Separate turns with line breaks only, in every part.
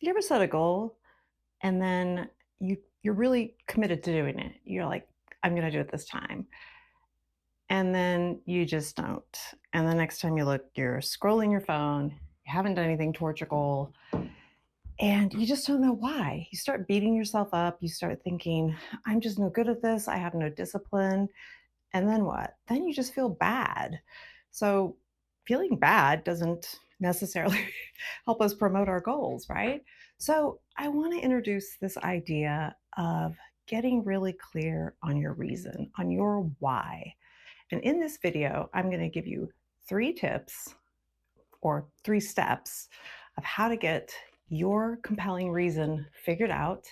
You ever set a goal and then you're really committed to doing it? You're like, I'm going to do it this time. And then you just don't. And the next time you look, you're scrolling your phone, you haven't done anything towards your goal, and you just don't know why. You start beating yourself up. You start thinking, I'm just no good at this. I have no discipline. And then what? Then you just feel bad. So, feeling bad doesn't necessarily help us promote our goals, right? So, I want to introduce this idea of getting really clear on your reason, on your why. And in this video, I'm going to give you 3 tips or 3 steps of how to get your compelling reason figured out.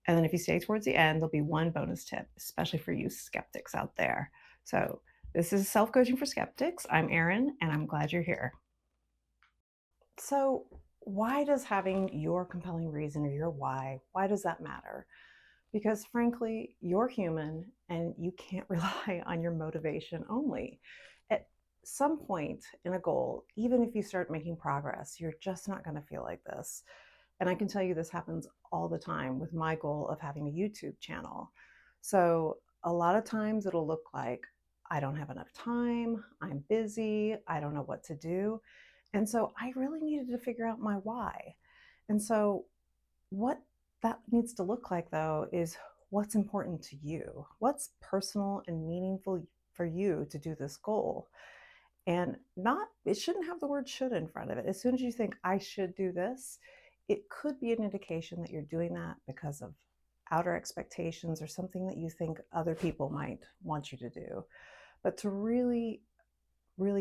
And then if you stay towards the end, there'll be one bonus tip, especially for you skeptics out there. So, this is Self Coaching for Skeptics. I'm Erin, and I'm glad you're here. So, why does having your compelling reason or your why does that matter? Because frankly, you're human and you can't rely on your motivation only. At some point in a goal, even if you start making progress, you're just not going to feel like this. And I can tell you this happens all the time with my goal of having a YouTube channel. So a lot of times it'll look like I don't have enough time, I'm busy, I don't know what to do. And so I really needed to figure out my why. And so what that needs to look like, though, is what's important to you. What's personal and meaningful for you to do this goal? And not, it shouldn't have the word should in front of it. As soon as you think, I should do this, it could be an indication that you're doing that because of outer expectations or something that you think other people might want you to do. But to really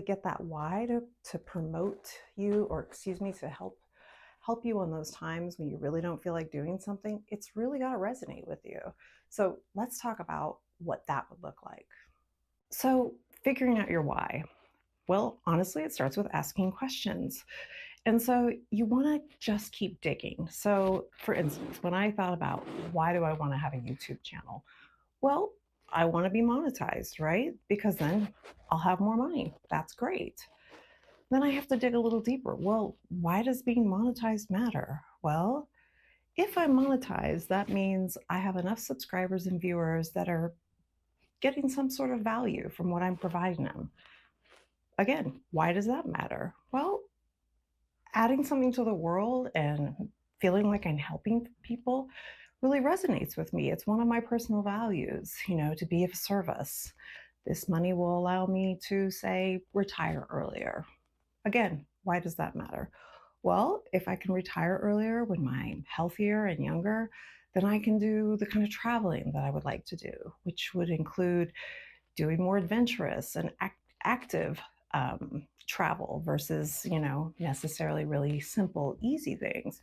get that why to promote you, or excuse me, to help you on those times when you really don't feel like doing something, it's really got to resonate with you. So let's talk about what that would look like. So, figuring out your why. Well, honestly, it starts with asking questions. And so you want to just keep digging. So, for instance, when I thought about why do I want to have a YouTube channel? Well, I want to be monetized, right? Because then I'll have more money. That's great. Then I have to dig a little deeper. Well, why does being monetized matter? Well, if I'm monetized, that means I have enough subscribers and viewers that are getting some sort of value from what I'm providing them. Again, why does that matter? Well, adding something to the world and feeling like I'm helping people really resonates with me. It's one of my personal values, to be of service. This money will allow me to, say, retire earlier. Again, why does that matter? Well, if I can retire earlier when I'm healthier and younger, then I can do the kind of traveling that I would like to do, which would include doing more adventurous and active travel versus, necessarily really simple, easy things.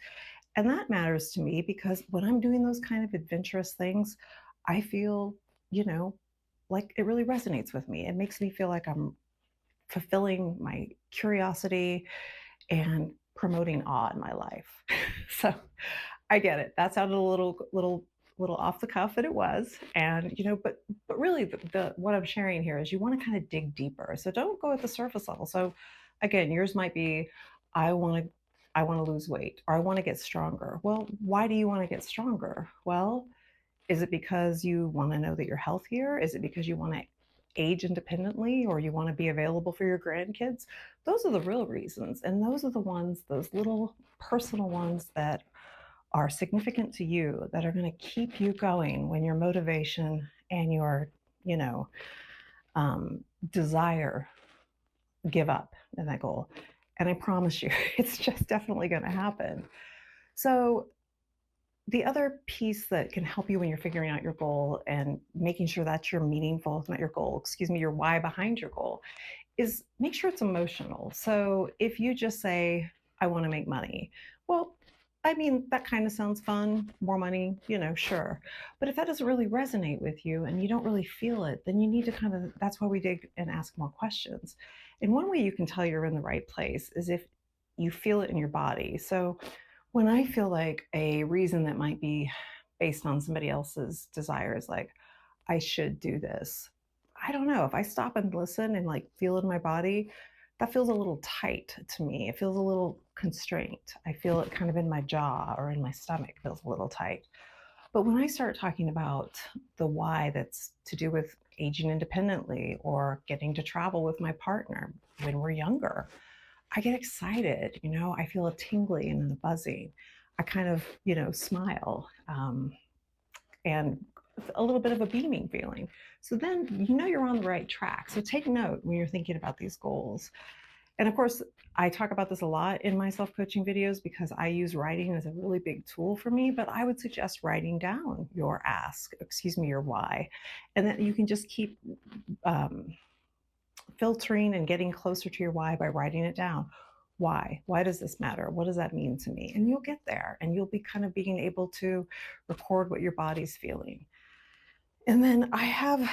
And that matters to me because when I'm doing those kind of adventurous things, I feel, you know, like it really resonates with me. It makes me feel like I'm fulfilling my curiosity and promoting awe in my life. So I get it. That sounded a little off the cuff, and it was. And but really, the what I'm sharing here is you want to kind of dig deeper. So don't go at the surface level. So again, yours might be, I want to. I want to lose weight or I want to get stronger. Well, why do you want to get stronger? Well, is it because you want to know that you're healthier? Is it because you want to age independently or you want to be available for your grandkids? Those are the real reasons. And those are the ones, those little personal ones that are significant to you that are going to keep you going when your motivation and your, you know, desire give up in that goal. And I promise you, it's just definitely going to happen. So, the other piece that can help you when you're figuring out your goal and making sure that's your meaningful, not your goal, excuse me, your why behind your goal is make sure it's emotional. So if you just say, I want to make money, well, I mean, that kind of sounds fun, more money, sure. But if that doesn't really resonate with you and you don't really feel it, then you need to that's why we dig and ask more questions. And one way you can tell you're in the right place is if you feel it in your body. So when I feel like a reason that might be based on somebody else's desire is like, I should do this. I don't know. If I stop and listen and like feel in my body, that feels a little tight to me. It feels a little constraint. I feel it kind of in my jaw or in my stomach feels a little tight. But when I start talking about the why that's to do with aging independently or getting to travel with my partner when we're younger, I get excited. I feel a tingling and a buzzing. I kind of, smile and a little bit of a beaming feeling. So then you're on the right track. So take note when you're thinking about these goals. And of course, I talk about this a lot in my self coaching videos because I use writing as a really big tool for me. But I would suggest writing down your why, and then you can just keep um, filtering and getting closer to your why by writing it down. Why? Why does this matter? What does that mean to me? And you'll get there and you'll be kind of being able to record what your body's feeling. And then I have,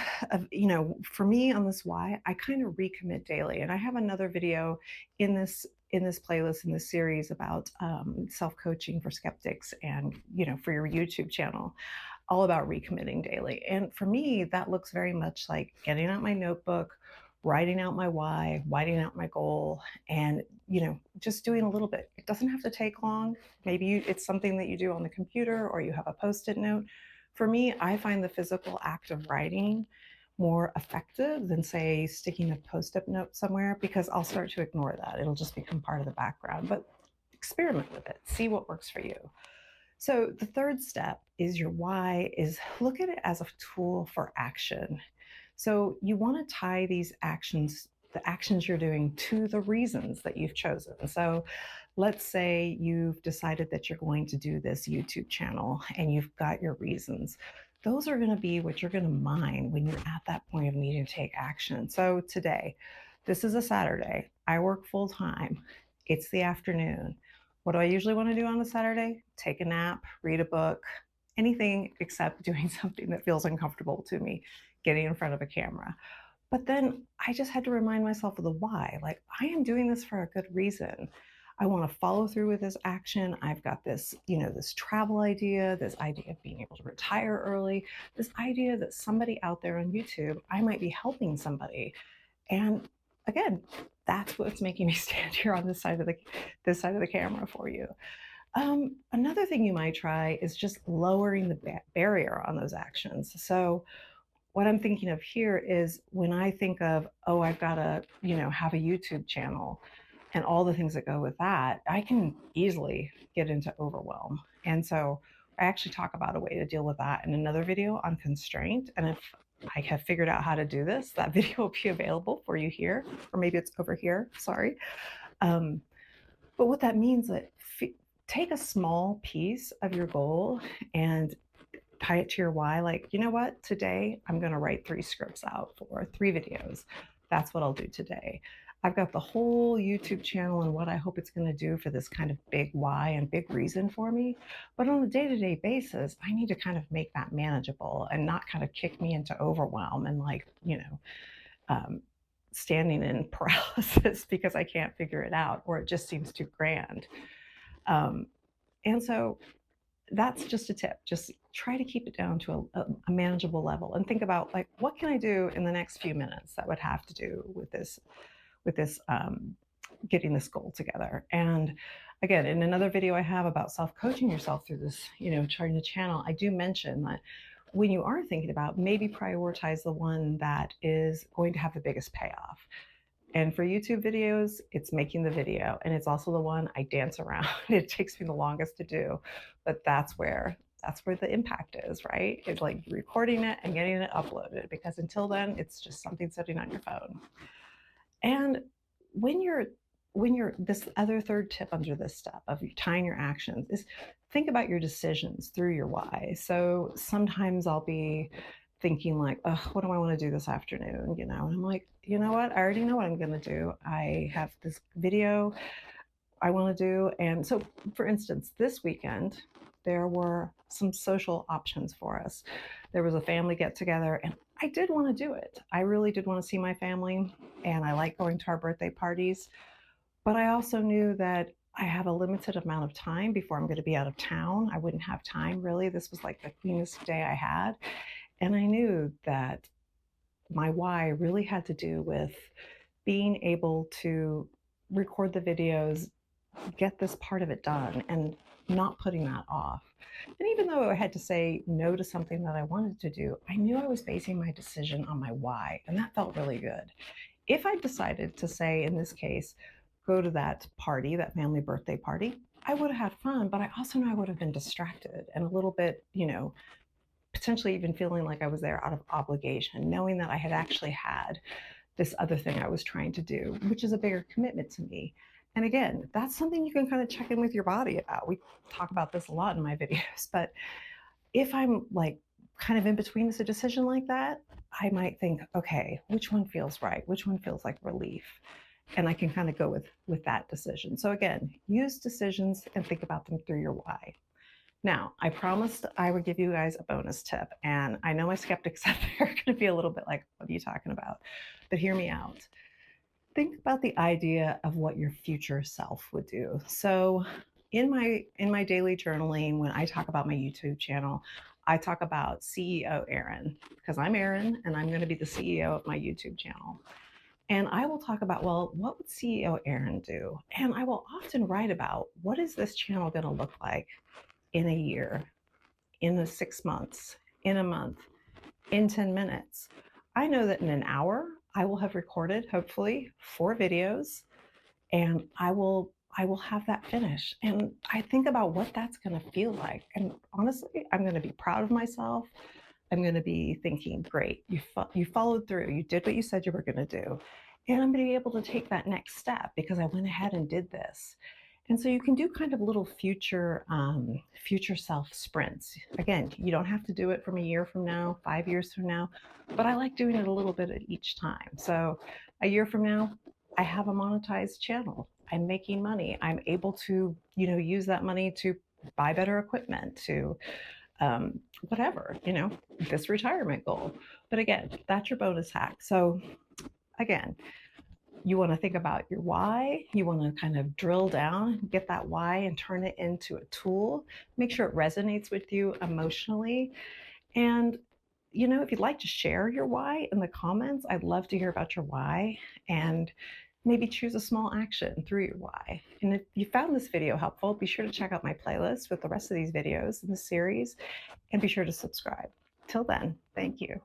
for me on this why, I kind of recommit daily. And I have another video in this playlist in this series about self coaching for skeptics and for your YouTube channel, all about recommitting daily. And for me, that looks very much like getting out my notebook, writing out my why, writing out my goal, and just doing a little bit. It doesn't have to take long. Maybe it's something that you do on the computer or you have a post-it note. For me, I find the physical act of writing more effective than, say, sticking a post-it note somewhere because I'll start to ignore that. It'll just become part of the background. But experiment with it, see what works for you. So the third step is your why is look at it as a tool for action. So you want to tie these actions, the actions you're doing, to the reasons that you've chosen. So let's say you've decided that you're going to do this YouTube channel and you've got your reasons. Those are going to be what you're going to mine when you're at that point of needing to take action. So today, this is a Saturday. I work full time. It's the afternoon. What do I usually want to do on a Saturday? Take a nap, read a book, anything except doing something that feels uncomfortable to me, getting in front of a camera. But then I just had to remind myself of the why. Like, I am doing this for a good reason. I want to follow through with this action. I've got this, this travel idea, this idea of being able to retire early, this idea that somebody out there on YouTube, I might be helping somebody. And again, that's what's making me stand here on this side of the camera for you. Another thing you might try is just lowering the barrier on those actions. So what I'm thinking of here is when I think of, oh, I've got to, have a YouTube channel and all the things that go with that, I can easily get into overwhelm. And so I actually talk about a way to deal with that in another video on constraint. And if I have figured out how to do this, that video will be available for you here, or maybe it's over here, sorry. But what that means is take a small piece of your goal and tie it to your why. Like, you know what? Today I'm going to write 3 scripts out for 3 videos. That's what I'll do today. I've got the whole YouTube channel and what I hope it's going to do for this kind of big why and big reason for me. But on a day to day basis, I need to kind of make that manageable and not kind of kick me into overwhelm and, like, um, standing in paralysis because I can't figure it out or it just seems too grand. Um, and so that's just a tip. Just try to keep it down to a manageable level and think about, like, what can I do in the next few minutes that would have to do with this getting this goal together. And again, in another video I have about self-coaching yourself through this, charting the channel, I do mention that when you are thinking about, maybe prioritize the one that is going to have the biggest payoff. And for YouTube videos, it's making the video. And it's also the one I dance around. It takes me the longest to do, but that's where the impact is, right? It's like recording it and getting it uploaded, because until then, it's just something sitting on your phone. And when you're this other third tip under this step of tying your actions is think about your decisions through your why. So sometimes I'll be thinking like, oh, what do I want to do this afternoon? And I'm like, you know what? I already know what I'm going to do. I have this video I want to do. And so, for instance, this weekend, there were some social options for us. There was a family get together, and I did want to do it. I really did want to see my family, and I like going to our birthday parties. But I also knew that I have a limited amount of time before I'm going to be out of town. I wouldn't have time, really. This was like the cleanest day I had. And I knew that my why really had to do with being able to record the videos get this part of it done and not putting that off. And even though I had to say no to something that I wanted to do, I knew I was basing my decision on my why, and that felt really good. If I decided to say, in this case, go to that party, that family birthday party, I would have had fun, but I also know I would have been distracted and a little bit, potentially even feeling like I was there out of obligation, knowing that I had actually had this other thing I was trying to do, which is a bigger commitment to me. And again, that's something you can kind of check in with your body about. We talk about this a lot in my videos, but if I'm like kind of in between a decision like that, I might think, okay, which one feels right? Which one feels like relief? And I can kind of go with that decision. So again, use decisions and think about them through your why. Now, I promised I would give you guys a bonus tip, and I know my skeptics out there are going to be a little bit like, what are you talking about? But hear me out. Think about the idea of what your future self would do. So, in my daily journaling, when I talk about my YouTube channel, I talk about CEO Erin because I'm Erin and I'm going to be the CEO of my YouTube channel. And I will talk about, well, what would CEO Erin do? And I will often write about what is this channel going to look like in a year, in the 6 months, in a month, in 10 minutes. I know that in an hour, I will have recorded, hopefully, 4 videos, and I will have that finished. And I think about what that's going to feel like. And honestly, I'm going to be proud of myself. I'm going to be thinking, great, you followed through. You did what you said you were going to do. And I'm going to be able to take that next step because I went ahead and did this. And so you can do kind of little future self sprints. Again, you don't have to do it from a year from now, 5 years from now, but I like doing it a little bit at each time. So a year from now, I have a monetized channel. I'm making money. I'm able to, use that money to buy better equipment, to whatever, this retirement goal. But again, that's your bonus hack. So again, you want to think about your why. You want to kind of drill down, get that why, and turn it into a tool. Make sure it resonates with you emotionally. And, if you'd like to share your why in the comments, I'd love to hear about your why and maybe choose a small action through your why. And if you found this video helpful, be sure to check out my playlist with the rest of these videos in the series and be sure to subscribe. Till then, thank you.